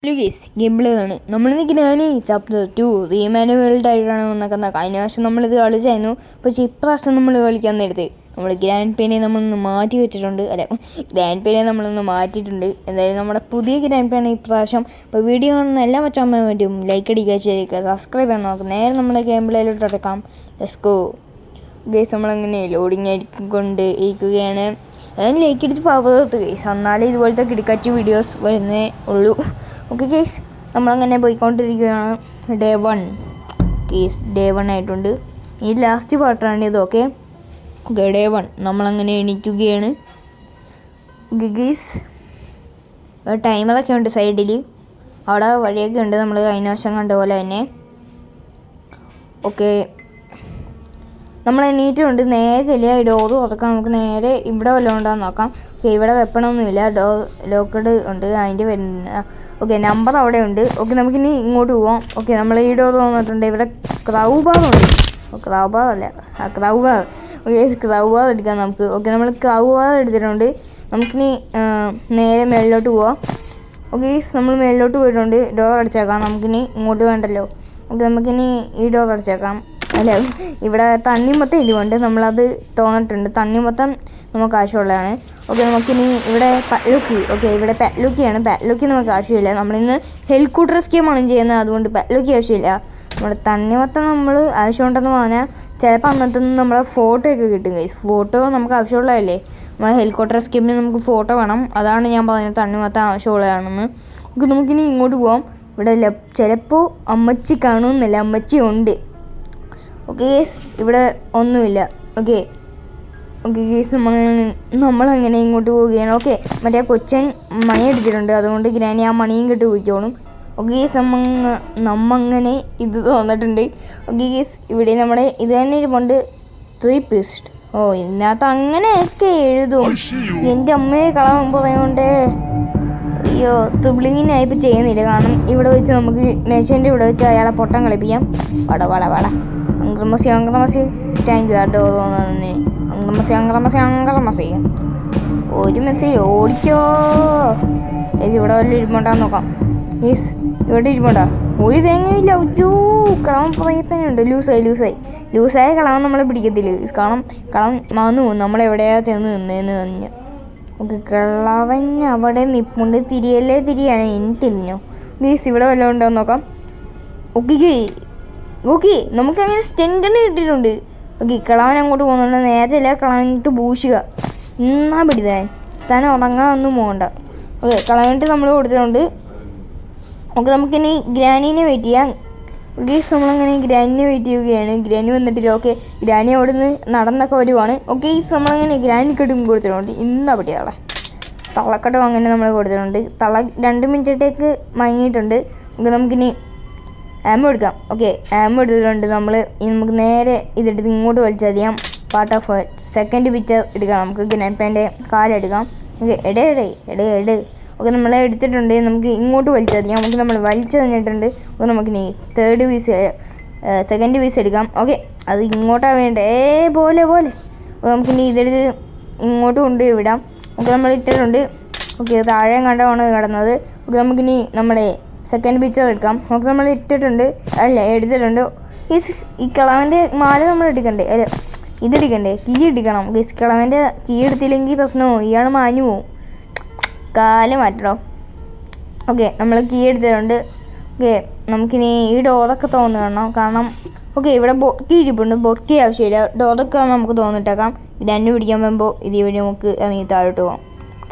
Hello guys, ഗെയിംപ്ലേയാണ്. നമ്മളിന്ന് ഞാൻ chapter 2 റീമാനുവേൾഡ് ആയിട്ടാണ് വന്നേക്കുന്നത്. കഴിഞ്ഞ പ്രാവശ്യം നമ്മളിത് കളിച്ചായിരുന്നു. പക്ഷേ ഇപ്രാവശ്യം നമ്മൾ കളിക്കാൻ നേരത്തെ നമ്മൾ ഗ്രാൻഡ് പേനെ നമ്മളൊന്ന് മാറ്റി വെച്ചിട്ടുണ്ട്. ഗ്രാൻഡ് പേനെ നമ്മളൊന്ന് മാറ്റിയിട്ടുണ്ട്. എന്തായാലും നമ്മുടെ പുതിയ ഗ്രാൻഡ് പേന ഇപ്രാവശ്യം. അപ്പോൾ വീഡിയോ കാണുന്ന എല്ലാ മച്ചാൻ വേണ്ടിയും ലൈക്ക് അടിക്കുക, ശരിക്കുക, സബ്സ്ക്രൈബ് ചെയ്യാൻ നോക്കാം. നേരെ നമ്മുടെ ഗെയിംപ്ലേയിലോട്ട് എടുക്കാം. Let's go guys. നമ്മളങ്ങനെ ലോഡിങ് ആയിക്കൊണ്ട് ഇരിക്കുകയാണ്. അതായത് ലൈക്ക് അടിച്ച് പാവത്ത് ഗൈസ്, എന്നാലേ ഇതുപോലത്തെ കിടക്കാച്ചി വീഡിയോസ് വരുന്നേ ഉള്ളൂ. ഓക്കെ കേസ്, നമ്മളങ്ങനെ പോയിക്കൊണ്ടിരിക്കുകയാണ്. ഡേ 1 കേസ്, ഡേ 1 ആയിട്ടുണ്ട്. ഈ ലാസ്റ്റ് പാർട്ടാണ് ഇത്. ഓക്കെ ഡേ 1 നമ്മളങ്ങനെ എണീക്കുകയാണ്. ഗീസ് ടൈമറൊക്കെ ഉണ്ട് സൈഡിൽ, അവിടെ വഴിയൊക്കെ ഉണ്ട്, നമ്മൾ കഴിഞ്ഞ വർഷം കണ്ട പോലെ തന്നെ. ഓക്കെ നമ്മൾ എണീറ്റുണ്ട്. നേരെ ചെല്ലുക, ഡോറ് തുറക്കാം. നമുക്ക് നേരെ ഇവിടെ വല്ലതും ഉണ്ടാകുന്ന നോക്കാം. ഓക്കെ ഇവിടെ വെപ്പണമൊന്നുമില്ല, ലോക്കഡ് ഉണ്ട്, അതിൻ്റെ വരുന്ന. ഓക്കെ നമ്പർ അവിടെ ഉണ്ട്. ഓക്കെ നമുക്കിനി ഇങ്ങോട്ട് പോവാം. ഓക്കെ നമ്മൾ ഈ ഡോർ വന്നിട്ടുണ്ട്. ഇവിടെ ക്രൗ ബാർ ഉണ്ട്. ക്രൗ ബാർ അല്ല, crow bar. Okay crow bar എടുക്കാം നമുക്ക്. ഓക്കെ നമ്മൾ ക്രൗ ബാർ എടുത്തിട്ടുണ്ട്. നമുക്കിനി നേരെ മേളിലോട്ട് പോവാം. ഓക്കെ നമ്മൾ മേളിലോട്ട് പോയിട്ടുണ്ട്. ഡോർ അടച്ചേക്കാം. നമുക്കിനി ഇങ്ങോട്ട് വേണ്ടല്ലോ. ഓക്കെ നമുക്കിനി ഈ ഡോർ അടച്ചേക്കാം. അല്ല, ഇവിടെ തണ്ണിമത്തം ഇടിവുണ്ട്, നമ്മളത് തോന്നിട്ടുണ്ട്. തണ്ണിമത്തം നമുക്ക് ആവശ്യമുള്ളതാണ്. ഓക്കെ നമുക്കിനി ഇവിടെ പല്ലുക്കി. ഓക്കെ ഇവിടെ പല്ലുക്കിയാണ്. പല്ലുക്കി നമുക്ക് ആവശ്യമില്ല. നമ്മളിന്ന് ഹെലികോപ്റ്റർ സ്കീമാണ് ചെയ്യുന്നത്, അതുകൊണ്ട് പല്ലുക്കി ആവശ്യമില്ല. നമ്മുടെ തണ്ണിമത്തം നമ്മൾ ആവശ്യമുണ്ടെന്ന് പറഞ്ഞാൽ ചിലപ്പോൾ അന്നത്തെ നമ്മളെ ഫോട്ടോ ഒക്കെ കിട്ടും ഗൈസ്. ഫോട്ടോ നമുക്ക് ആവശ്യമുള്ളതല്ലേ. നമ്മളെ ഹെലികോപ്റ്റർ സ്കീമിന് നമുക്ക് ഫോട്ടോ വേണം, അതാണ് ഞാൻ പറഞ്ഞത് തണ്ണിമത്തം ആവശ്യമുള്ളതാണെന്ന്. ഓക്കെ നമുക്കിനി ഇങ്ങോട്ട് പോവാം. ഇവിടെ ചിലപ്പോൾ അമ്മച്ചി കാണുമെന്നില്ല, അമ്മച്ചി ഉണ്ട്. ഓക്കെ ഗേസ് ഇവിടെ ഒന്നുമില്ല. ഓക്കെ ഓക്കെ ഗേസ് നമ്മളങ്ങനെ ഇങ്ങോട്ട് പോവുകയാണ്. ഓക്കെ മറ്റേ കൊച്ചൻ മണി അടിച്ചിട്ടുണ്ട്, അതുകൊണ്ട് ഗ്രാനി ആ മണിയും കെട്ടി പോയിക്കോളും. ഓക്കെ ഗേസ് നമ്മങ്ങനെ ഇത് തോന്നിട്ടുണ്ട്. ഓക്കെ ഗേസ് ഇവിടെ നമ്മുടെ ഇത് തന്നെ ഇരിപ്പുണ്ട്, 3 പീസ്റ്റ്. ഓ ഇതിനകത്ത് അങ്ങനെയൊക്കെ എഴുതും. എൻ്റെ അമ്മയെ കളവാൻ പറയുന്നുണ്ട്. അയ്യോ തുബ്ലിങ്ങിനായിപ്പോൾ ചെയ്യുന്നില്ല, കാരണം ഇവിടെ വെച്ച് നമുക്ക് മേശേൻ്റെ ഇവിടെ വെച്ച് അയാളെ പൊട്ടം കളിപ്പിക്കാം. വട വട വട അങ്ക്രമസി താങ്ക് യു. ആ ഡോർ തോന്നുന്നതിന് അങ്ക്രമസി ഒരു മെസ്സേജ് ഓടിക്കോ. ഏച്ചി ഇവിടെ വല്ല ഇരിപ്പുണ്ടാന്ന് നോക്കാം. യെസ് ഇവിടെ ഇരിപ്പുണ്ടാ, ഒരു തേങ്ങയില്ല. അയ്യോ കളവൻ പറയത്തന്നെയുണ്ട്. ലൂസായ കളവൻ നമ്മളെ പിടിക്കത്തില്ല. കളം മറന്നു പോകും നമ്മളെവിടെയാ ചെന്ന് നിന്നേന്ന് പറഞ്ഞു. ഓക്കെ കളവൻ അവിടെ നിപ്പുണ്ട്. തിരിയാണ് ഇനി തിരിഞ്ഞോ ഗീസ്. ഇവിടെ വല്ലതും ഉണ്ടോ നോക്കാം. ഓക്കെ നമുക്കങ്ങനെ സ്റ്റെൻഗണ് കിട്ടിയിട്ടുണ്ട്. ഓക്കെ കളവൻ അങ്ങോട്ട് പോകുന്നുണ്ട്. നേരത്തെ കളവനിട്ട് പൂശുക എന്നാ പിടിതാൻ താൻ ഉറങ്ങാനൊന്നും പോകണ്ട. ഓക്കെ കളവനിട്ട് നമ്മൾ കൊടുത്തിട്ടുണ്ട്. ഓക്കെ നമുക്കിനി ഗ്രാനീനെ വെയിറ്റ് ചെയ്യാം. ഗീസ് നമ്മളങ്ങനെ ഗ്രാനിനെ വെയിറ്റ് ചെയ്യുകയാണ്. ഗ്രാനി വന്നിട്ടില്ല. ഓക്കെ ഗ്രാനി അവിടെ നിന്ന് നടന്നൊക്കെ വരുവാണ്. ഓക്കെ ഗീസ് നമ്മളങ്ങനെ ഗ്രാനിക്കട്ടും കൊടുത്തിട്ടുണ്ട്. ഇന്നാ പിടിയാളെ തള്ളക്കട്ടും അങ്ങനെ നമ്മൾ കൊടുത്തിട്ടുണ്ട്. 2 മിനിറ്റത്തേക്ക് മയങ്ങിയിട്ടുണ്ട്. ഓക്കെ നമുക്കിനി ആമോ എടുക്കാം. ഓക്കെ ആമോ എടുത്തിട്ടുണ്ട്. നമുക്ക് നേരെ ഇതെടുത്ത് ഇങ്ങോട്ട് വലിച്ചറിയാം. പാർട്ട് ഓഫ് സെക്കൻഡ് പിക്ചർ എടുക്കാം. നമുക്ക് ഗ്രാൻഡ് പേൻ്റെ കാലെടുക്കാം. ഓക്കെ എടേ. ഓക്കെ നമ്മളെ എടുത്തിട്ടുണ്ട്. നമുക്ക് ഇങ്ങോട്ട് വലിച്ചറിയാം. നമുക്ക് നമ്മൾ വലിച്ചു തന്നിട്ടുണ്ട്. അപ്പോൾ നമുക്കിനി സെക്കൻഡ് പീസ് എടുക്കാം. ഓക്കെ അത് ഇങ്ങോട്ടാണ് വേണ്ടേ പോലെ. അപ്പോൾ നമുക്കിനി ഇതെടുത്ത് ഇങ്ങോട്ട് കൊണ്ട് വിടാം. ഓക്കെ നമ്മൾ ഇട്ടിട്ടുണ്ട്. ഓക്കെ താഴെ കണ്ടാണ് കിടന്നത്. ഓക്കെ നമുക്കിനി നമ്മുടെ സെക്കൻഡ് പിക്ചർ എടുക്കാം. നമുക്ക് നമ്മൾ എടുത്തിട്ടുണ്ട്. ഈ കളവൻ്റെ മാല നമ്മൾ എടുക്കണ്ടേ, അല്ല ഇതെടുക്കണ്ടേ, കീ എടുക്കണം. കളവൻ്റെ കീ എടുത്തില്ലെങ്കിൽ പ്രശ്നമോ, ഇയാൾ മാഞ്ഞു പോവും, കാല് മാറ്റണോ. ഓക്കെ നമ്മൾ കീ എടുത്തിട്ടുണ്ട്. ഓക്കെ നമുക്കിനി ഈ ഡോറൊക്കെ തോന്നണം, കാരണം ഓക്കെ ഇവിടെ ബൊട്ട്കി ഇരിപ്പുണ്ട്. ബൊട്ട്കി ആവശ്യമില്ല, ഡോറൊക്കെ നമുക്ക് തോന്നിട്ടേക്കാം. ഇത് പിടിക്കാൻ പോകുമ്പോൾ ഇതേ വഴി നമുക്ക് ഇറങ്ങി താഴോട്ട് പോകാം.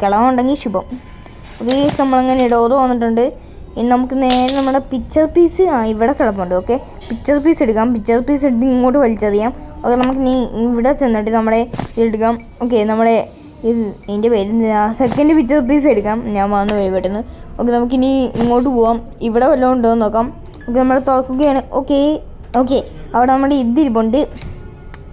കിളവുണ്ടെങ്കിൽ ശുഭം. ഓക്കെ നമ്മളങ്ങനെ ഡോറ് തോന്നിട്ടുണ്ട്. ഇനി നമുക്ക് നേരെ നമ്മുടെ പിക്ചർ പീസ് ഇവിടെ കിടപ്പുണ്ട്. ഓക്കെ പിക്ചർ പീസ് എടുക്കാം. പിക്ചർ പീസ് എടുത്ത് ഇങ്ങോട്ട് വലിച്ചറിയാം. ഓക്കെ നമുക്ക് ഇനി ഇവിടെ ചെന്നിട്ട് നമ്മളെ ഇതെടുക്കാം. ഓക്കെ നമ്മളെ ഇതിൻ്റെ പേര് സെക്കൻഡ് പിക്ചർ പീസ് എടുക്കാം. ഞാൻ വന്നു പോയി പെട്ടെന്ന്. ഓക്കെ നമുക്കിനി ഇങ്ങോട്ട് പോവാം. ഇവിടെ വല്ലതും ഉണ്ടോ എന്ന് നോക്കാം. ഓക്കെ നമ്മൾ തുറക്കുകയാണ്. ഓക്കെ അവിടെ നമ്മുടെ ഇതിരിപ്പുണ്ട്.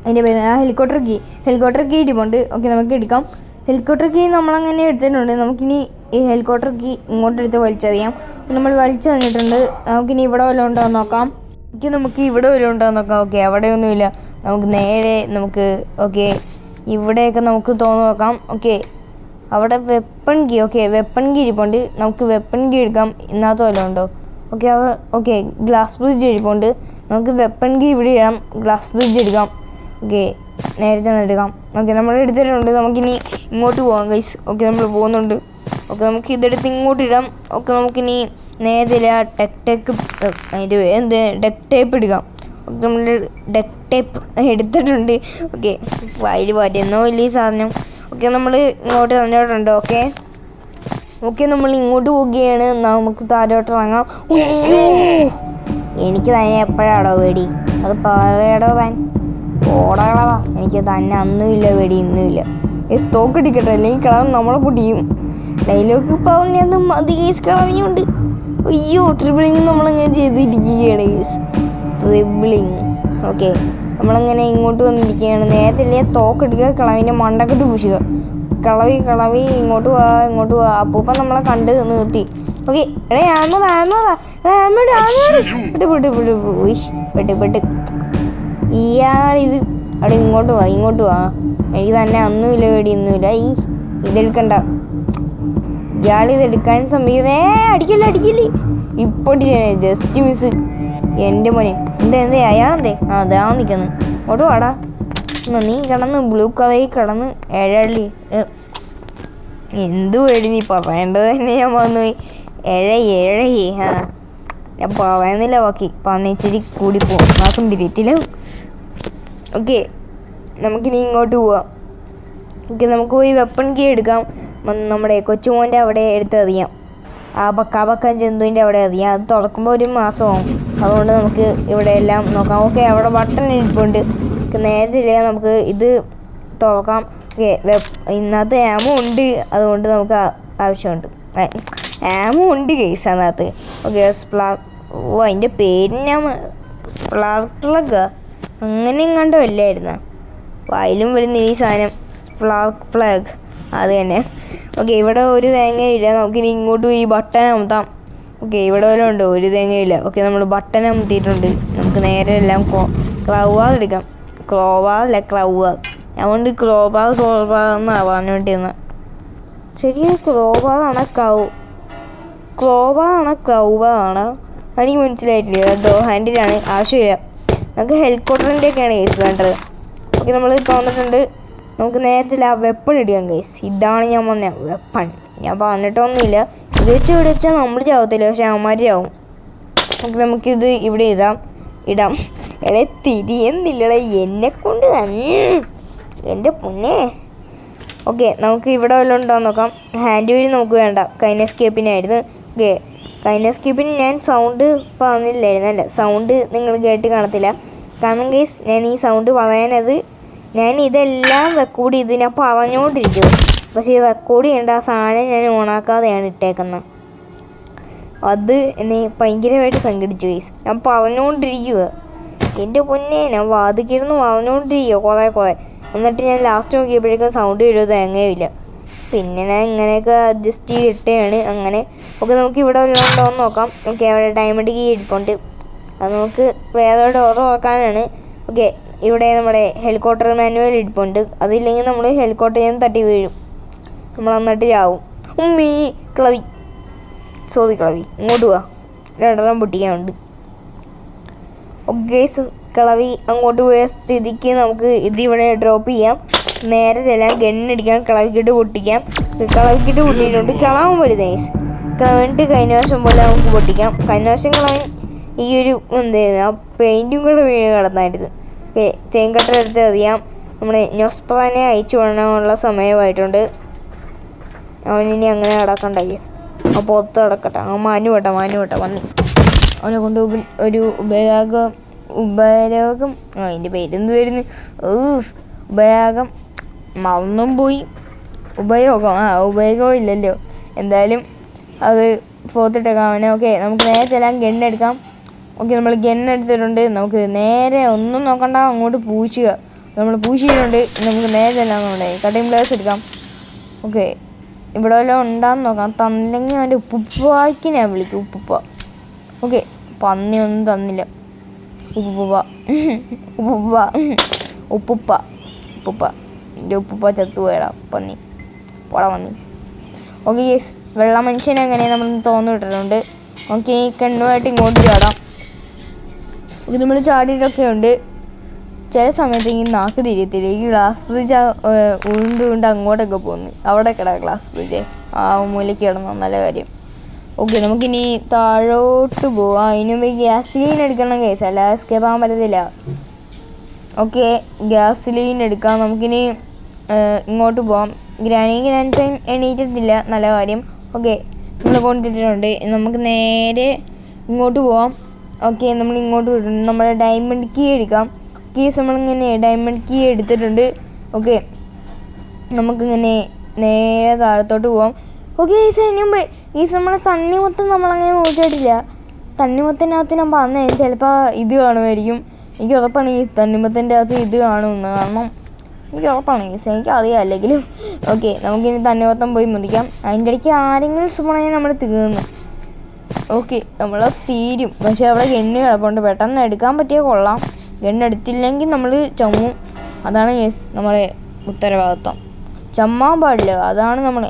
അതിൻ്റെ പേര് ഹെലികോപ്റ്റർ കീ ഇരിപ്പുണ്ട്. ഓക്കെ നമുക്ക് എടുക്കാം. ഹെലികോപ്റ്റർ കീ നമ്മളങ്ങനെ എടുത്തിട്ടുണ്ട്. നമുക്കിനി ഈ ഹെലികോപ്റ്റർ കീ ഇങ്ങോട്ട് എടുത്ത് വലിച്ചറിയാം. നമ്മൾ വലിച്ചു തന്നിട്ടുണ്ട്. നമുക്കിനി ഇവിടെ വല്ലതും ഉണ്ടോ എന്ന് നോക്കാം. നമുക്ക് ഇവിടെ വല്ലതും ഉണ്ടോ എന്ന് നോക്കാം. ഓക്കെ അവിടെയൊന്നുമില്ല. നമുക്ക് നേരെ ഓക്കെ ഇവിടെയൊക്കെ നമുക്ക് തോന്നു നോക്കാം. ഓക്കെ അവിടെ weapon key. Okay, weapon key ഇരിപ്പുണ്ട്. നമുക്ക് വെപ്പൺ കീ എടുക്കാം. ഇന്നത്തെ വല്ലതും ഉണ്ടോ? ഓക്കെ, ഓക്കെ, ഗ്ലാസ് ബ്രിഡ്ജ് ഇരിപ്പുണ്ട്. നമുക്ക് വെപ്പൺ കീ ഇവിടെ ഇടാം. ഗ്ലാസ് ബ്രിഡ്ജ് എടുക്കാം. ഓക്കെ, നേരത്തെ എടുക്കാം. ഓക്കെ, നമ്മൾ എടുത്തിട്ടുണ്ട്. നമുക്കിനി ഇങ്ങോട്ട് പോകാം ഗൈസ്. ഓക്കെ, നമ്മൾ പോകുന്നുണ്ട്. ഓക്കെ, നമുക്ക് ഇതെടുത്ത് ഇങ്ങോട്ട് ഇടാം. ഓക്കെ, നമുക്കിനി നേരത്തെ ഡെക്ക് ടേപ്പ് എടുക്കാം. ഓക്കെ, നമ്മൾ ഡെക്ക് ടേപ്പ് എടുത്തിട്ടുണ്ട്. ഓക്കെ, ഫയൽ പറ്റുന്നോ വലിയ സാധനം. ഓക്കെ, നമ്മൾ ഇങ്ങോട്ട് തന്നോട്ടുണ്ട്. ഓക്കെ, ഓക്കെ, നമ്മൾ ഇങ്ങോട്ട് പോവുകയാണ്. നമുക്ക് താഴോട്ട് ഇറങ്ങാം. എനിക്ക് തന്നെ എപ്പോഴാടോ പേടി? അത് പറയടോ താൻ. ഓടാളവാ, എനിക്ക് തന്നെ അന്നുമില്ല പേടി, ഇന്നുമില്ല. സ്റ്റോക്ക് അടിക്കട്ടെ, അല്ലെങ്കിൽ കളർ നമ്മളെ പൊടിയും. ഡയലോഗ് പറഞ്ഞതും അത് കേസ് കളഞ്ഞുണ്ട്. അയ്യോ, ട്രിബിളിങ് നമ്മളങ്ങനെ ചെയ്തിരിക്കുകയാണ് കേസ്. ട്രിബിളിങ്. ഓക്കെ, നമ്മളങ്ങനെ ഇങ്ങോട്ട് വന്നിരിക്കുകയാണ്. നേരത്തെ തോക്കെടുക്കുക, കളവിൻ്റെ മണ്ടക്കെട്ട് പൂശുക. കളവി ഇങ്ങോട്ട് പോവാ. അപ്പൂപ്പ നമ്മളെ കണ്ട് നിർത്തി. ഓക്കെ, പെട്ട് ഇയാളിത് അവിടെ ഇങ്ങോട്ട് വാ. എനിക്ക് തന്നെ അന്നുമില്ല പേടി, ഇന്നുമില്ല. ഇതെടുക്കണ്ട. ഇയാളിതെടുക്കാൻ സമ്മതിക്കുന്നേ. അടിക്കല്ലേ. ഇപ്പോൾ ജസ്റ്റ് മിസ്. എൻ്റെ മോനെ എന്താ അയാളെന്തേ? അതാ നിൽക്കുന്നത്. ഓട്ടോ വാടാ. നീ കിടന്ന് ബ്ലൂ കളറിൽ കിടന്ന് എഴള്ളി. എന്തു പേടി നീ പറയേണ്ടത് തന്നെ ഞാൻ മറന്നുപോയി. എഴയേ. ഞാൻ പറയുന്നില്ല ബാക്കി. പറഞ്ഞിച്ചിരി കൂടി പോകും. മാസം തിരിയത്തില്ല. ഓക്കെ, നമുക്കിനി ഇങ്ങോട്ട് പോവാം. ഓക്കെ, നമുക്ക് പോയി വെപ്പൺ കീ എടുക്കാം. നമ്മുടെ കൊച്ചുമോൻ്റെ അവിടെ എടുത്തെറിയാം. ആ ബക്കാൻ ജന്തുവിൻ്റെ അവിടെ എറിയാം. അത് തുറക്കുമ്പോൾ ഒരു മാസമാവും. അതുകൊണ്ട് നമുക്ക് ഇവിടെ എല്ലാം നോക്കാം. ഓക്കെ, അവിടെ ബട്ടൺ ഇരിപ്പുണ്ട്. നേരത്തെ നമുക്ക് ഇത് തുറക്കാം. ഓക്കെ, ഇന്നത്തെ ആമോ ഉണ്ട്. അതുകൊണ്ട് നമുക്ക് ആവശ്യമുണ്ട്. ആമോ ഉണ്ട് കേസ് അതിനകത്ത്. ഓക്കെ, അതിൻ്റെ പേര് ഞാൻ സ്പ്ലാർക്ക് അങ്ങനെയും കണ്ടോ അല്ലായിരുന്ന വായിലും വരുന്ന ഈ സാധനം സ്പ്ലാർക്ക് അത് തന്നെ. ഓക്കെ, ഇവിടെ ഒരു തേങ്ങയില്ല. നമുക്കിനി ഇങ്ങോട്ട് ഈ ബട്ടൺ അമർത്താം. ഓക്കെ, ഇവിടെ വല്ലതും ഉണ്ടോ? ഒരു തേങ്ങയില്ല. ഓക്കെ, നമ്മൾ ബട്ടൺ അമർത്തിയിട്ടുണ്ട്. നമുക്ക് നേരെ എല്ലാം ക്ലൗവാർ എടുക്കാം. ക്ലൗവാർ. അതുകൊണ്ട് ക്ലോബാർ എന്നാണ് പറഞ്ഞുകൊണ്ടിരുന്നത്. ശരിക്കും ക്ലോബാറാണ് ക്ലൗബാറാണ് എനിക്ക് മനസ്സിലായിട്ടില്ല കേട്ടോ. ഹാൻഡിലാണ് ആവശ്യമില്ല. നമുക്ക് ഹെലികോപ്റ്ററിൻ്റെയൊക്കെയാണ് കേസ് വേണ്ടത്. ഓക്കെ, നമ്മൾ തോന്നിട്ടുണ്ട്. നമുക്ക് നേരത്തെ ആ വെപ്പൺ ഇടുകയും കേസ്. ഇതാണ് ഞാൻ പറഞ്ഞ വെപ്പൺ. ഞാൻ പറഞ്ഞിട്ടൊന്നുമില്ല. ഇത് വെച്ചാൽ നമ്മൾ ചാവത്തില്ല, പക്ഷെ അവന്മാർ ചാവും. ഓക്കെ, നമുക്കിത് ഇവിടെ ഇടാം. തിരിയുന്നില്ലടേ എന്നെക്കൊണ്ട് എൻ്റെ പൊന്നേ. ഓക്കെ, നമുക്ക് ഇവിടെ വല്ലതും ഉണ്ടോ നോക്കാം. ഹാൻഡ് വീൽ നമുക്ക് വേണ്ട. കൈനസ്കേപ്പിനായിരുന്നു. ഓക്കെ, കൈനസ്കേപ്പിന് ഞാൻ സൗണ്ട് പറഞ്ഞില്ലായിരുന്നു. അല്ല, സൗണ്ട് നിങ്ങൾ കേട്ട് കാണത്തില്ല. കാരണം കേസ് ഞാൻ ഈ സൗണ്ട് പറയാനത് ഞാൻ ഇതെല്ലാം റെക്കോർഡ് ചെയ്ത് ഞാൻ പറഞ്ഞുകൊണ്ടിരിക്കും. പക്ഷേ ഈ റെക്കോർഡ് ചെയ്യേണ്ട ആ സാധനം ഞാൻ ഓണാക്കാതെയാണ് ഇട്ടേക്കുന്നത്. അത് എന്നെ ഭയങ്കരമായിട്ട് സംഘടിച്ചു കേസ്. ഞാൻ പറഞ്ഞുകൊണ്ടിരിക്കുക. എൻ്റെ പൊന്നെ, ഞാൻ വാദിക്കിരുന്ന് പറഞ്ഞുകൊണ്ടിരിക്കുക കുറേ. എന്നിട്ട് ഞാൻ ലാസ്റ്റ് നോക്കിയപ്പോഴേക്കും സൗണ്ട് വരുന്നത് തേങ്ങയില്ല. പിന്നെ ഞാൻ ഇങ്ങനെയൊക്കെ അഡ്ജസ്റ്റ് ചെയ്തിട്ടാണ് അങ്ങനെ. ഓക്കെ, നമുക്ക് ഇവിടെ വല്ലതും ഉണ്ടോ നോക്കാം. ഓക്കെ, അവിടെ ഡയമണ്ട് കീ ഇരിപ്പുണ്ട്. അത് നമുക്ക് വേറെ ഡോർ തുറക്കാനാണ്. ഓക്കെ, ഇവിടെ നമ്മുടെ ഹെലികോപ്റ്റർ മാനുവൽ ഇരിപ്പുണ്ട്. അതില്ലെങ്കിൽ നമ്മൾ ഹെലികോപ്റ്ററിൽ നിന്ന് തട്ടി വീഴും. നമ്മൾ എന്നിട്ട് ചാവും. ക്ലവി ഇങ്ങോട്ട് പോവാ. രണ്ടെണ്ണം പൊട്ടിക്കാനുണ്ട്. ഓക്കെ, കളവി അങ്ങോട്ട് പോയ സ്ഥിതിക്ക് നമുക്ക് ഇതിവിടെ ഡ്രോപ്പ് ചെയ്യാം. നേരെ ചെല്ലാൻ ഗണ്ണടിക്കാം. കളവിക്കിട്ട് പൊട്ടിക്കാം. കളവിക്കിട്ട് പൊട്ടിയിട്ടുണ്ട്. കളവൻ വരുന്നേ. കളവനിട്ട് കൈനാശം പോലെ നമുക്ക് പൊട്ടിക്കാം. കൈനാശം കളവൻ ഈ ഒരു ആ പെയിൻറ്റും കൂടെ വീണ് കിടന്നായിരുന്നു. ഓക്കെ, ചെയിൻ കട്ടർ എടുത്ത് അറിയാം. നമ്മുടെ നൊസ്പ്രാനെ അയച്ചു വിടാനുള്ള സമയമായിട്ടുണ്ട്. അവനിനി അങ്ങനെ കിടക്കണ്ട കേസ്. ആ പുറത്ത് കിടക്കട്ടെ. ആ മാനുവട്ടെ വന്നി. അവനെ കൊണ്ട് ഒരു ഉപയോഗം അതിൻ്റെ പേരെന്ത് വരുന്നു? ഉപയോഗം മറന്നും പോയി. ഉപയോഗം ഇല്ലല്ലോ. എന്തായാലും അത് ഫോർത്തിട്ടേക്കാം അവനെ. ഓക്കെ, നമുക്ക് നേരെ ചെല്ലാൻ ഗണ്ണെടുക്കാം. ഓക്കെ, നമ്മൾ ഗണ്ണെടുത്തിട്ടുണ്ട്. നമുക്ക് നേരെ ഒന്നും നോക്കണ്ട, അങ്ങോട്ട് പൂശുക. നമ്മൾ പൂശിയിട്ടുണ്ട്. നമുക്ക് നേരെ ചെല്ലാൻ നമ്മുടെ കട്ടിങ് പ്ലേസ് എടുക്കാം. ഓക്കെ, ഇവിടെ വല്ലതും ഉണ്ടാന്ന് നോക്കാം. തന്നില്ലെങ്കിൽ അവൻ്റെ ഉപ്പുപ്പായ്ക്ക് ഞാൻ വിളിക്കും. ഓക്കെ, പന്നിയൊന്നും തന്നില്ല. ഉപ്പുപ്പ എൻ്റെ ഉപ്പുപ്പ ചത്തുപോയടാ പന്നി. പോള വന്നു. ഓക്കെ യെസ്, വെള്ള മനുഷ്യൻ അങ്ങനെ നമ്മൾ തോന്നിട്ടിട്ടുണ്ട്. ഓക്കെ, ഈ കണ്ണുമായിട്ട് ഇങ്ങോട്ട് ചാടാം. ഓക്കെ, നമ്മൾ ചാടിയിട്ടൊക്കെ ഉണ്ട്. ചില സമയത്ത് ഈ നാക്ക് തിരിയത്തില്ല. ഈ ഗ്ലാസ് ബ്രിഡ്ജ് ഉരുണ്ട് അങ്ങോട്ടൊക്കെ പോകുന്നു. അവിടെ കിടക്കാം ഗ്ലാസ് ബ്രിഡ്ജ്, ആ മൂലയ്ക്ക് കിടന്നു. നല്ല കാര്യം. ഓക്കെ, നമുക്കിനി താഴോട്ട് പോവാം. അതിന് മുമ്പ് ഗ്യാസ്ലീൻ എടുക്കണം കേസ്, അല്ല എസ്കേപ്പ് ആകാൻ പറ്റത്തില്ല. ഓക്കെ, ഗ്യാസ്ലീൻ എടുക്കാം. നമുക്കിനി ഇങ്ങോട്ട് പോവാം. ഗ്രാൻഡ് ടൈം എണീറ്റത്തില്ല, നല്ല കാര്യം. ഓക്കെ, നമ്മൾ കൊണ്ടിട്ടുണ്ട്. നമുക്ക് നേരെ ഇങ്ങോട്ട് പോവാം. ഓക്കെ, നമ്മൾ ഇങ്ങോട്ട് വിടുന്നു. നമ്മുടെ ഡയമണ്ട് കീ എടുക്കാം. കീസ് നമ്മളിങ്ങനെ ഡയമണ്ട് കീ എടുത്തിട്ടുണ്ട്. ഓക്കെ, നമുക്കിങ്ങനെ നേരെ താഴത്തോട്ട് പോവാം. ഓക്കെ ഈസ്, അതിന് മുമ്പ് ഈസ് നമ്മളെ തണ്ണിമത്തം നമ്മളങ്ങനെ നോക്കിയിട്ടില്ല. തണ്ണിമത്തത്തിനകത്ത് ഞാൻ പറഞ്ഞേ ചിലപ്പോൾ ഇത് കാണുമായിരിക്കും. എനിക്ക് ഉറപ്പാണ് ഈ തണ്ണിമത്തൻ്റെ അകത്ത് ഇത് കാണുമെന്ന്. കാരണം എനിക്ക് ഉറപ്പാണ് ഈസ്, എനിക്ക് അറിയാം അല്ലെങ്കിലും. ഓക്കെ, നമുക്കിനി തണ്ണിമത്തം പോയി മുതിക്കാം. അതിൻ്റെ ഇടയ്ക്ക് ആരെങ്കിലും സുമണയെ നമ്മൾ തീർന്നു. ഓക്കെ, നമ്മൾ തീരും. പക്ഷേ അവിടെ ഗണ്ണ് കിടപ്പുണ്ട്, പെട്ടെന്ന് എടുക്കാൻ പറ്റിയാൽ കൊള്ളാം. ഗണ്ണെടുത്തില്ലെങ്കിൽ നമ്മൾ ചമ്മും. അതാണ് യെസ് നമ്മുടെ ഉത്തരവാദിത്വം. ചമ്മാൻ പാടില്ല, അതാണ് നമ്മൾ.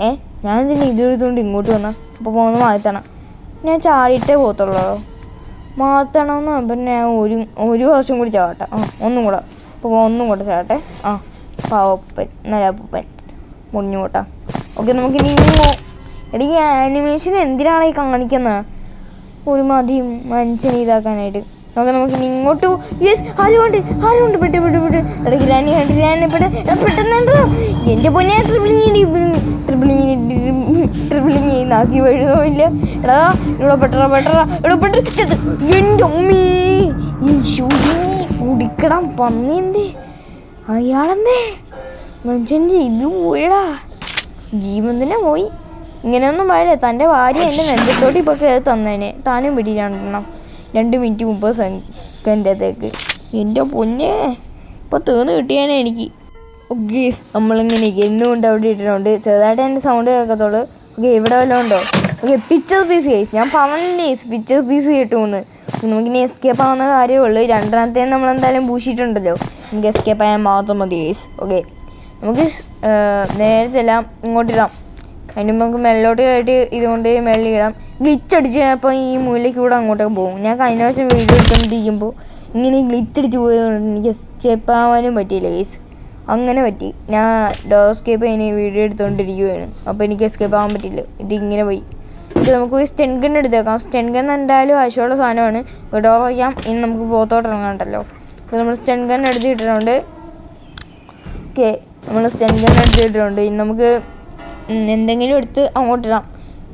ഞാൻ ഇതിന് ഇതെടുത്തുകൊണ്ട് ഇങ്ങോട്ട് വന്നാൽ അപ്പോൾ പോകുന്നത് മാറ്റണം. ഞാൻ ചാടിയിട്ടേ പോകത്തുള്ളൂ. മാറ്റണമെന്ന് അപ്പം ഞാൻ ഒരു വർഷം കൂടി ചാടട്ടെ. ഒന്നും കൂടെ. അപ്പോൾ ഒന്നും കൂടെ ചാടട്ടെ. പാവപ്പൻ, നല്ല അപ്പൂപ്പൻ മുടിഞ്ഞു കൂട്ടാ. ഓക്കെ, നമുക്കിനി എടീ ആനിമേഷൻ എന്തിനാണ് ഈ കാണിക്കുന്നത്? ഒരു മതിയും മനുഷ്യനെ ഇതാക്കാനായിട്ട്. ഓക്കെ, നമുക്ക് ഇങ്ങോട്ട് യെസ്, ആരുമുണ്ട് പെട്ട് ഇടയ്ക്ക് പെട്ടെന്ന് എൻ്റെ പൊന്നെ ട്രിപ്പിളിങ് നാക്കി വഴുതമില്ല. എടാ ഇവിടെ പെട്ട എൻ്റെ അമ്മേ, കുടിക്കണം പന്നിയെന്തേ അയാളെന്തേ മനുഷ്യൻ്റെ ഇത് പോയടാ, ജീവൻ തന്നെ പോയി. ഇങ്ങനെയൊന്നും പറയില്ല. തൻ്റെ ഭാര്യ എൻ്റെ നെഞ്ചത്തോട്ട് ഇപ്പോൾ കയറി തന്നേനെ. താനും പിടിയിലാണ്ടെണ്ണം 2 മിനിറ്റ് 30 സെക്കൻഡത്തേക്ക്. എൻ്റെ പൊന്നെ, ഇപ്പോൾ തീർന്ന് കിട്ടിയാനേ എനിക്ക്. ഓക്കെ, നമ്മളിങ്ങനെ എണ്ണുകൊണ്ട് അവിടെ ഇട്ടിട്ടുണ്ട്. ചെറുതായിട്ട് എൻ്റെ സൗണ്ട് കേൾക്കത്തുള്ളൂ. ഓക്കെ, ഇവിടെ വല്ലതും ഉണ്ടോ? Okay, picture piece case. ഞാൻ പറഞ്ഞില്ലേ പിക്ചർ പീസ് കിട്ടുമെന്ന്. നമുക്കിനി എസ്കേപ്പ് ആവുന്ന കാര്യമേ ഉള്ളൂ. രണ്ടാമത്തേന്ന് നമ്മളെന്തായാലും പൂശിയിട്ടുണ്ടല്ലോ. നമുക്ക് എസ്കേപ്പ് ആയാൽ മാത്രം മതി കേസ്. ഓക്കെ, നമുക്ക് നേരെ ചെല്ലാം. ഇങ്ങോട്ടിടാം. അതിന് നമുക്ക് മെല്ലോട്ട് ആയിട്ട് ഇതുകൊണ്ട് മെല്ലിൽ ഇടാം. ഗ്ലിച്ചടിച്ച് അപ്പോൾ ഈ മൂലയ്ക്ക് കൂടെ അങ്ങോട്ടൊക്കെ പോകും. ഞാൻ കഴിഞ്ഞ പ്രാവശ്യം വീഡിയോ എടുത്തുകൊണ്ടിരിക്കുമ്പോൾ ഇങ്ങനെ ഗ്ലിച്ചടിച്ച് പോയതുകൊണ്ട് എനിക്ക് എസ്കേപ്പ് ആവാനും പറ്റിയില്ല കേസ്. അങ്ങനെ പറ്റി. ഞാൻ ഡോസ്കേപ്പ് അതിന് വീഡിയോ എടുത്തുകൊണ്ടിരിക്കുകയാണ്. അപ്പോൾ എനിക്ക് എസ്കേപ്പ് ആവാൻ പറ്റില്ല. ഇതിങ്ങനെ പോയി. ഇത് നമുക്ക് സ്റ്റെൻ ഗൺ എടുത്തേക്കാം. സ്റ്റെൻ ഗൺ എന്തായാലും ആവശ്യമുള്ള സാധനമാണ്. ഡോർ വയ്ക്കാം. ഇനി നമുക്ക് പുറത്തോട്ട് ഇറങ്ങാണ്ടല്ലോ. അപ്പോൾ നമ്മൾ സ്റ്റെൻ ഗൺ എടുത്തിട്ടുണ്ട്. ഓക്കെ, നമ്മൾ സ്റ്റെൻ ഗൺ എടുത്തിട്ടുണ്ട്. ഇനി നമുക്ക് എന്തെങ്കിലും എടുത്ത് അങ്ങോട്ടിടാം.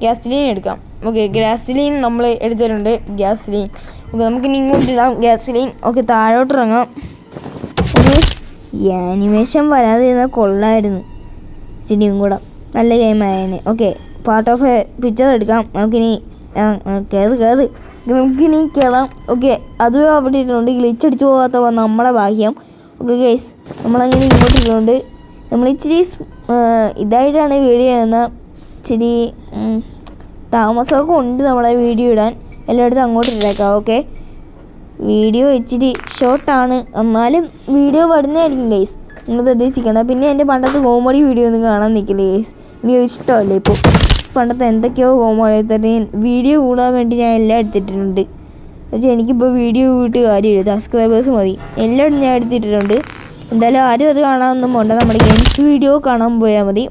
ഗ്യാസ്ലീൻ എടുക്കാം. ഓക്കെ, ഗ്യാസ്ലീൻ നമ്മൾ എടുത്തിട്ടുണ്ട്. ഗ്യാസ്ലീൻ ഓക്കെ, നമുക്കിനി ഇങ്ങോട്ടിടാം ഗ്യാസ്ലീൻ. ഓക്കെ, താഴോട്ട് ഇറങ്ങാം. ഓക്കെ, ഈ ആനിമേഷൻ വരാതെ ഇരുന്നാൽ കൊള്ളായിരുന്നു. ശരിയും കൂടെ നല്ല ഗെയിമായേനെ. ഓക്കെ, പാർട്ട് ഓഫ് പിക്ചർ എടുക്കാം. നമുക്കിനി കയറി നമുക്കിനി കയറാം. ഓക്കെ, അതും അവിടെ ഇട്ടുണ്ട്. ഗ്ലിച്ചടിച്ച് പോകാത്ത നമ്മളെ ഭാഗ്യം. ഓക്കെ ഗൈസ്, നമ്മളങ്ങനെ ഇങ്ങോട്ട് ഇടുന്നുണ്ട്. നമ്മളിച്ചിരി ഇതായിട്ടാണ് വീഡിയോ ചെയ്യുന്നത്. ഇച്ചിരി താമസമൊക്കെ ഉണ്ട് നമ്മളെ വീഡിയോ ഇടാൻ. എല്ലായിടത്തും അങ്ങോട്ട് ഇട്ടേക്കാം. ഓക്കെ, വീഡിയോ ഇച്ചിരി ഷോർട്ടാണ്, എന്നാലും വീഡിയോ വരുന്നതായിരിക്കും ഗൈസ്. നിങ്ങൾ പ്രതീക്ഷിക്കണം. പിന്നെ എൻ്റെ പണ്ടത്തെ കോമഡി വീഡിയോ ഒന്നും കാണാൻ നിൽക്കില്ല ഗൈസ്. എനിക്ക് ഇഷ്ടമല്ല. ഇപ്പോൾ പണ്ടത്തെ എന്തൊക്കെയോ കോമഡി തന്നെ വീഡിയോ കൂടാൻ വേണ്ടി ഞാൻ എല്ലാം എടുത്തിട്ടുണ്ട്. പക്ഷേ എനിക്കിപ്പോൾ വീഡിയോ കൂട്ട് കാര്യമില്ല. സബ്സ്ക്രൈബേഴ്സ് മതി. എല്ലാം ഞാൻ എടുത്തിട്ടുണ്ട്. എന്തായാലും ആരും അത് കാണാനൊന്നും പോകണ്ട. നമ്മുടെ ഗെയിംസ് വീഡിയോ കാണാൻ പോയാൽ മതി.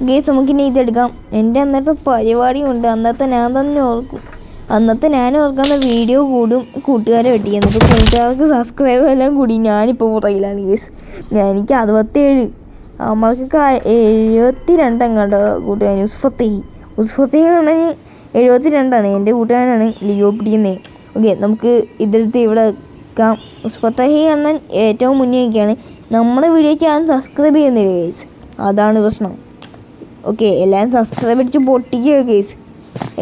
ഗെയിംസ് നമുക്കിനി ഇതെടുക്കാം. എൻ്റെ അന്നത്തെ പരിപാടിയുണ്ട്. അന്നത്തെ ഞാൻ ഓർക്കുന്ന വീഡിയോ കൂടും കൂട്ടുകാരെ വെട്ടിക്കുന്നു. ഇപ്പോൾ കൂട്ടുകാർക്ക് സബ്സ്ക്രൈബ് എല്ലാം കൂടി. ഞാനിപ്പോൾ പുറകിലാണ് ഗെയിംസ്. എനിക്ക് 67, നമ്മൾക്ക് 72 എങ്ങാണ്ടോ കൂട്ടുകാരൻ. ഉസ്ഫത്തീഹാണെങ്കിൽ 72ആണ്. എൻ്റെ കൂട്ടുകാരനാണ് ലിയോ പിടിക്കുന്നത്. ഓക്കെ, നമുക്ക് ഇതെടുത്ത് ഇവിടെ വെക്കാം. ഉസ്ഫത്തഹി അണ്ണൻ ഏറ്റവും മുന്നേ ഒക്കെയാണ്. നമ്മുടെ വീഡിയോയ്ക്ക് ഞാൻ സബ്സ്ക്രൈബ് ചെയ്യുന്നില്ല ഗെയ്സ്, അതാണ് പ്രശ്നം. ഓക്കെ, എല്ലാം സബ്സ്ക്രൈബ് അടിച്ച് പൊട്ടിക്കുക ഗെയ്സ്.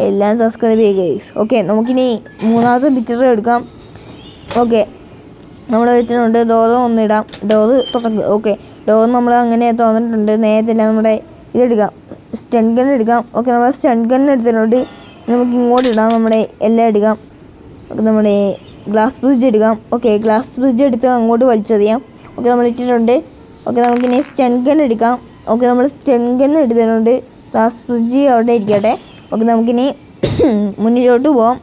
എല്ലാം സബ്സ്ക്രൈബ് ചെയ്യുക ഗെയ്സ്. ഓക്കെ, നമുക്കിനി മൂന്നാമത്തെ പിക്ചർ എടുക്കാം. ഓക്കെ, നമ്മൾ വെച്ചിട്ടുണ്ട്. ഡോറ് ഒന്നിടാം. ഡോറ് തുറക്കുക. ഓക്കെ, ഡോറ് നമ്മൾ അങ്ങനെ തുറന്നിട്ടുണ്ട്. നേരത്തെ നമ്മുടെ ഇതെടുക്കാം. സ്റ്റൺ ഗൺ എടുക്കാം. ഓക്കെ, നമ്മൾ സ്റ്റൺ ഗൺ എടുത്തിട്ടുണ്ട്. നമുക്ക് ഇങ്ങോട്ട് ഇടാം. നമ്മുടെ എല്ലാം എടുക്കാം. ഓക്കെ, നമ്മുടെ ഗ്ലാസ് ബ്രിഡ്ജ് എടുക്കാം. ഓക്കെ, ഗ്ലാസ് ബ്രിഡ്ജ് എടുത്ത് അങ്ങോട്ട് വലിച്ചെറിയാം. ഓക്കെ, നമ്മൾ ഇട്ടിട്ടുണ്ട്. ഓക്കെ, നമുക്കിനി സ്റ്റൺ ഗൺ എടുക്കാം. ഓക്കെ നമ്മൾ സ്റ്റെങ്കൻ എടുത്തിട്ടുണ്ട്. ഗ്ലാസ് ഫ്രിഡ്ജ് അവിടെ ഇരിക്കട്ടെ. ഓക്കെ നമുക്കിനി മുന്നിലോട്ട് പോവാം.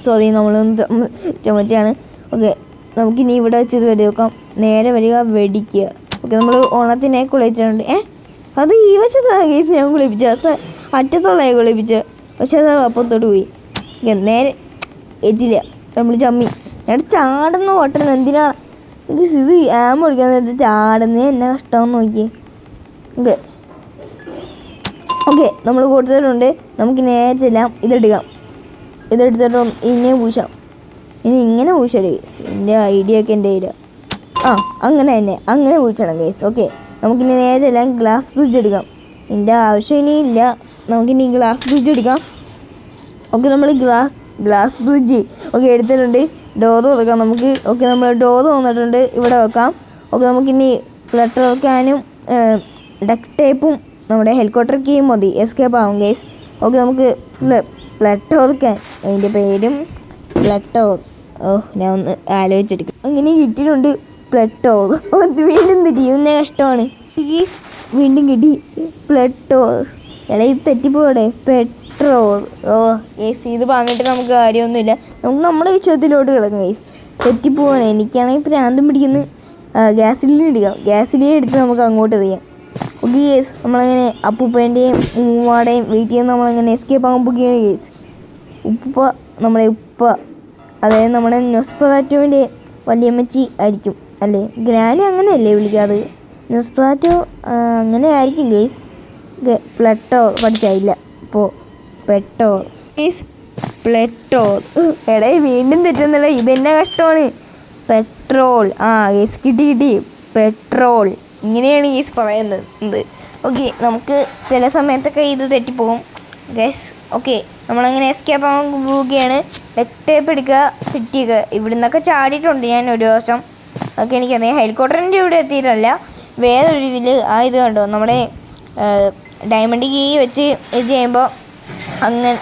സോറി നമ്മളൊന്ന് ചുമച്ചാണ്. ഓക്കെ നമുക്കിനി ഇവിടെ വെച്ചത് വരെ വെക്കാം. നേരെ വരിക, വെടിക്കുക. ഓക്കെ നമ്മൾ ഓണത്തിനെ കുളിച്ചിട്ടുണ്ട്. അത് ഈ വശത്താണ് കേസ് ഞാൻ കുളിപ്പിച്ച, അറ്റത്തുള്ളതായി കുളിപ്പിച്ച. പക്ഷെ അത് അപ്പത്തോട്ട് പോയി. നേരെ എച്ചില്ല, നമ്മൾ ചമ്മി. ഞാൻ ചാടുന്ന ഓട്ടം എന്തിനാണ് ഇത് ആം ഒഴിക്കാൻ നേരത്തെ ചാടുന്നത് എന്നെ കഷ്ടമെന്ന് നോക്കിയേ. ഓക്കെ ഓക്കെ നമ്മൾ കൊടുത്തിട്ടുണ്ട്. നമുക്ക് നേരെ ചെല്ലാം, ഇതെടുക്കാം. ഇതെടുത്തിട്ട് ഇങ്ങനെ പൂശാം. ഇനി ഇങ്ങനെ പൂശല്ലേ കേസ്, എൻ്റെ ഐഡിയ ഒക്കെ എൻ്റെ കയ്യിൽ. അങ്ങനെ തന്നെ അങ്ങനെ പൂശണം കേസ്. ഓക്കെ നമുക്കിനി നേരെ ചെല്ലാം, ഗ്ലാസ് ഫ്രിഡ്ജ് എടുക്കാം. ഇതിൻ്റെ ആവശ്യം ഇനിയില്ല, നമുക്കിനി ഗ്ലാസ് ഫ്രിഡ്ജ് എടുക്കാം. ഓക്കെ നമ്മൾ ഗ്ലാസ് ഫ്രിഡ്ജ് ഓക്കെ എടുത്തിട്ടുണ്ട്. ഡോറ് തുറക്കാം നമുക്ക്. ഓക്കെ നമ്മൾ ഡോറ് തുറന്നിട്ടുണ്ട്, ഇവിടെ വെക്കാം. ഓക്കെ നമുക്കിനി ഫ്ലട്ടർ വെക്കാനും ഡക്ട് ടേപ്പും നമ്മുടെ ഹെലികോപ്റ്റർ കീയും മതി, എസ്കേപ്പ് ആവും ഗൈസ്. ഓക്കെ നമുക്ക് ഫ്ലട്ടർ വെക്കാൻ, അതിൻ്റെ പേരും ഫ്ലട്ടർ. ഞാൻ ഒന്ന് ആലോചിച്ചെടുക്കും. അങ്ങനെ കിട്ടിയിട്ടുണ്ട് ഫ്ലട്ടർ. വീണ്ടും തിരിയുന്ന കഷ്ടമാണ് ഗൈസ്. വീണ്ടും കിട്ടി ഫ്ലട്ടർ. ഇത് തെറ്റിപ്പോടെ പെട്രോൾ. ഗൈസ് ഇത് പറഞ്ഞിട്ട് നമുക്ക് കാര്യമൊന്നുമില്ല. നമുക്ക് നമ്മുടെ വിഷയത്തിലോട്ട് കിടക്കും ഗൈസ്. തെറ്റിപ്പോവാണ്. എനിക്കാണെങ്കിൽ പ്രാന്തം പിടിക്കുന്നു. ഗ്യാസിലിൻ എടുക്കാം. ഗ്യാസിലിൻ എടുത്ത് നമുക്ക് അങ്ങോട്ട് എറിയാം. ഓക്കെ ഗൈസ് നമ്മളങ്ങനെ അപ്പൂപ്പേൻ്റെയും ഉമ്മാടെയും വീട്ടിൽ നിന്ന് നമ്മളങ്ങനെ എസ്കേപ്പ് ആകാൻ പോകുകയാണ് ഗൈസ്. നമ്മുടെ ഉപ്പ, അതായത് നമ്മുടെ നൊസ്പെറാറ്റോവിൻ്റെ വല്യമ്മച്ചി ആയിരിക്കും അല്ലേ, ഗ്രാനി അങ്ങനെയല്ലേ വിളിക്കാറ്, നൊസ്പെറാറ്റോ അങ്ങനെ ആയിരിക്കും ഗൈസ്. പ്ലട്ടോ പഠിച്ചായില്ല, ഇപ്പോൾ പെട്ടോ ഗൈസ്, പ്ലട്ടോ. എടേ വീണ്ടും തെറ്റുന്നില്ല, ഇതെന്നെ കഷ്ടമാണ്. പെട്രോൾ. ഗൈസ് കിട്ടി പെട്രോൾ. ഇങ്ങനെയാണ് ഗൈസ് പറയുന്നത്. ഓക്കെ നമുക്ക് ചില സമയത്തൊക്കെ ഇത് തെറ്റിപ്പോകും ഗൈസ്. ഓക്കെ നമ്മളങ്ങനെ എസ്കേപ്പ് ആകാൻ പോവുകയാണ്. ഡക്ട് ടേപ്പ് എടുക്കുക, ഫിറ്റ് ചെയ്യുക. ഇവിടെ നിന്നൊക്കെ ചാടിയിട്ടുണ്ട് ഞാൻ ഒരു ദിവസം. ഓക്കെ എനിക്കറിയാം, ഹെലികോപ്റ്ററിൻ്റെ ഇവിടെ എത്തിയിട്ടല്ല, വേറൊരു ഇതിൽ ഇത് കണ്ടോ, നമ്മുടെ ഡയമണ്ട് കീ വെച്ച് ഇത് ചെയ്യുമ്പോൾ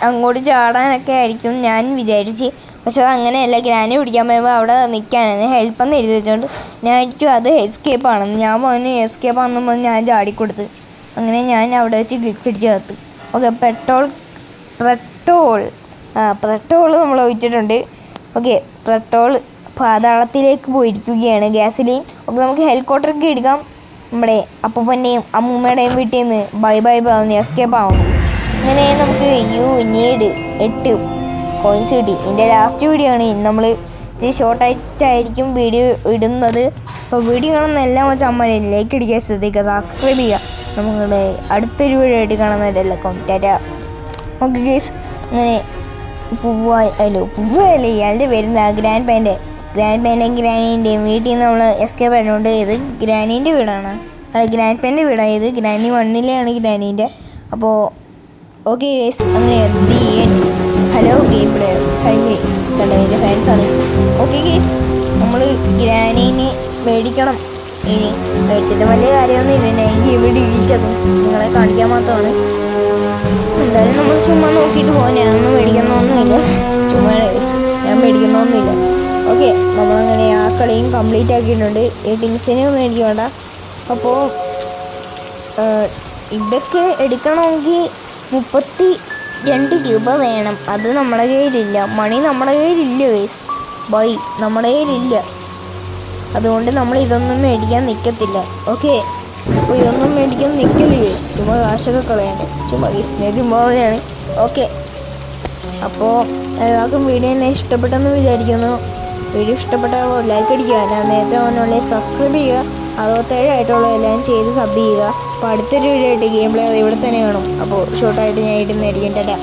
അങ്ങോട്ട് ചാടാനൊക്കെ ആയിരിക്കും ഞാൻ വിചാരിച്ച്. പക്ഷെ അത് അങ്ങനെയല്ല, ഗ്രാനി പിടിക്കാൻ പോയപ്പോൾ അവിടെ നിൽക്കാനാണ് ഹെൽപ്പെന്ന് എഴുതി വെച്ചുകൊണ്ട് ഞാനായിരിക്കും അത് എസ്കേപ്പ് ആണെന്ന് ഞാൻ പറഞ്ഞു. എസ്കേപ്പ് ആണെന്ന് ഞാൻ ചാടിക്കൊടുത്ത്, അങ്ങനെ ഞാൻ അവിടെ വെച്ച് ഗ്ലിച്ചടിച്ച് ചേർത്ത്. ഓക്കെ പെട്രോൾ നമ്മൾ ഒഴിച്ചിട്ടുണ്ട്. ഓക്കെ പെട്രോൾ പാതാളത്തിലേക്ക് പോയിരിക്കുകയാണ്, ഗ്യാസിലിൻ. ഓക്കെ നമുക്ക് ഹെലികോപ്റ്ററൊക്കെ എടുക്കാം. നമ്മുടെ അപ്പൂപ്പൻ്റെയും അമ്മൂമ്മയുടെയും വീട്ടിൽ നിന്ന് ബൈ ആവുന്നു, എസ്കേപ്പ് ആവുന്നു. അങ്ങനെ നമുക്ക് നീഡ് 8 കോയിൻസ് കിട്ടി. ഇതിൻ്റെ ലാസ്റ്റ് വീഡിയോ ആണ്. നമ്മൾ ഇച്ചിരി ഷോർട്ടായിട്ടായിരിക്കും വീഡിയോ ഇടുന്നത്. അപ്പോൾ വീഡിയോ കാണുന്ന എല്ലാം വെച്ച് അമ്മ ലൈക്ക് അടിക്കാൻ ശ്രദ്ധിക്കുക, സബ്സ്ക്രൈബ് ചെയ്യുക. നമ്മുടെ അടുത്തൊരു വീഡിയോ ആയിട്ട് കാണുന്നവരെല്ലാം ടാറ്റാ. ഓക്കെ ഗൈസ് അങ്ങനെ പുവ്വല്ലേ ഇയാളുടെ വരുന്ന ഗ്രാൻഡ് പേൻ്റെയും ഗ്രാനീൻ്റെയും വീട്ടിൽ നിന്ന് നമ്മൾ എസ്കേപ്പ് ആയതുകൊണ്ട് ഇത് ഗ്രാനീൻ്റെ വീടാണ്, അത് ഗ്രാൻഡ് പേൻ്റെ വീടാണ്. ഇത് ഗ്രാനി 1-ലെയാണ് ഗ്രാനീൻ്റെ. അപ്പോൾ ഓക്കെ ഗൈസ് അങ്ങനെ ഹലോ ഗെയിം പ്ലെയർ കണ്ടോ എൻ്റെ ഫാൻസാണ്. ഓക്കെ ഗൈസ് നമ്മൾ ഗ്രാനീനെ മേടിക്കണം. ഇനി മേടിച്ചിട്ട് വലിയ കാര്യമൊന്നുമില്ല, ഞാൻ ഗെയിം ഡിലീറ്റതും നിങ്ങളെ കാണിക്കാൻ മാത്രമാണ്. എന്തായാലും നമ്മൾ ചുമ്മാ നോക്കിയിട്ട് പോകാൻ, ഞാനൊന്നും മേടിക്കുന്നൊന്നുമില്ല, ചുമ്മാ ഞാൻ മേടിക്കുന്നൊന്നുമില്ല. ഓക്കെ നമ്മളങ്ങനെ ആ കളിയും കംപ്ലീറ്റ് ആക്കിയിട്ടുണ്ട്. ഈ ടിങ്സിനെ ഒന്നും എനിക്ക് വേണ്ട. അപ്പോൾ ഇതൊക്കെ എടുക്കണമെങ്കിൽ 32 രൂപ വേണം. അത് നമ്മുടെ കയ്യിലില്ല, മണി നമ്മുടെ കയ്യിലില്ല ഗൈസ്, നമ്മുടെ കയ്യിലില്ല. അതുകൊണ്ട് നമ്മൾ ഇതൊന്നും മേടിക്കാൻ നിൽക്കത്തില്ല. ഓക്കെ അപ്പോൾ ഇതൊന്നും മേടിക്കാൻ നിൽക്കില്ല ഗൈസ്, ചുമ്മാ കാശൊക്കെ കളയാണ്ട്, ചുമ്മാ ഗൈസിനെ ചുമ്മാ കളയാണ്. ഓക്കെ അപ്പോൾ എല്ലാവർക്കും വീഡിയോ എന്നെ ഇഷ്ടപ്പെട്ടെന്ന് വിചാരിക്കുന്നു. വീഡിയോ ഇഷ്ടപ്പെട്ടാൽ ലൈക്ക് അടിക്കുക, ഞാൻ നേരത്തെ പറഞ്ഞുള്ള സബ്സ്ക്രൈബ് ചെയ്യുക, 67 ആയിട്ടുള്ള എല്ലാം ചെയ്ത് സബ് ചെയ്യുക. അപ്പോൾ അടുത്തൊരു വീഡിയോ ആയിട്ട് ഗെയിം പ്ലേ ഇവിടെ തന്നെ കാണും. അപ്പോൾ ഷോർട്ടായിട്ട് ഞാൻ ഇടുന്നതായിരിക്കും. ടാറ്റാ.